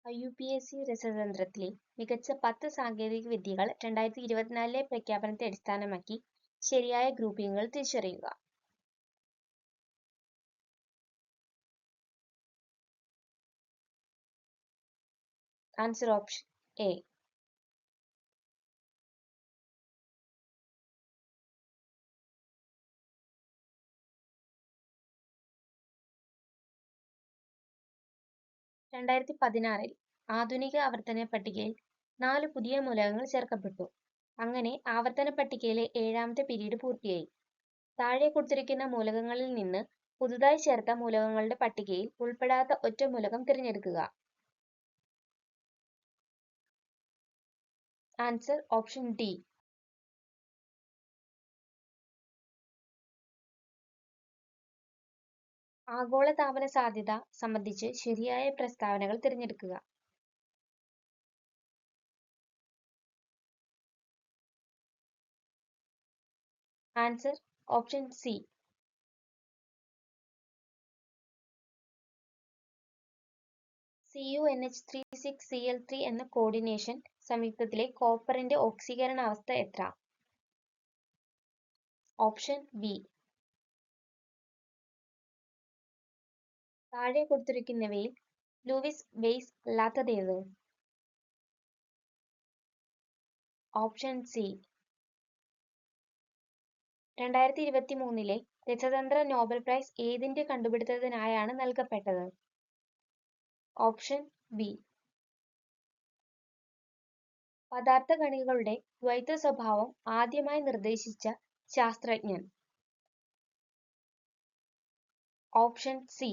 IUPAC രസതന്ത്രത്തിലെ മികച്ച 10 സാങ്കേതിക വിദ്യകൾ 2024 പ്രഖ്യാപനത്തെ അടിസ്ഥാനമാക്കി ശരിയായ ഗ്രൂപ്പിംഗുകൾ തിരിച്ചറിയുക. Answer option A. ിൽ ആധുനിക ആവർത്തന പട്ടികയിൽ 4 പുതിയ മൂലകങ്ങൾ ചേർക്കപ്പെട്ടു. അങ്ങനെ ആവർത്തന പട്ടികയിലെ 7ാമത്തെ പീരീഡ് പൂർത്തിയായി. താഴെ കൊടുത്തിരിക്കുന്ന മൂലകങ്ങളിൽ നിന്ന് പുതുതായി ചേർത്ത മൂലകങ്ങളുടെ പട്ടികയിൽ ഉൾപ്പെടാത്ത ഒറ്റ മൂലകം തിരഞ്ഞെടുക്കുക. Answer option D. ആഗോളതാപന സാധ്യത സംബന്ധിച്ച് ശരിയായ പ്രസ്താവനകൾ തിരഞ്ഞെടുക്കുക. Answer option C. CuNH36Cl3 എന്ന കോർഡിനേഷൻ സംയുക്തത്തിലെ കോപ്പറിന്റെ ഓക്സീകരണ അവസ്ഥ എത്ര? Option B. താഴെ കൊടുത്തിരിക്കുന്നവയിൽ ലൂയിസ് ബേസ് അല്ലാത്തതേത്? Option C. 2023 രസതന്ത്ര നോബൽ പ്രൈസ് ഏതിന്റെ കണ്ടുപിടുത്തത്തിനായാണ് നൽകപ്പെട്ടത്? Option B. പദാർത്ഥ കണികകളുടെ ദ്വൈത സ്വഭാവം ആദ്യമായി നിർദ്ദേശിച്ച ശാസ്ത്രജ്ഞൻ? Option C.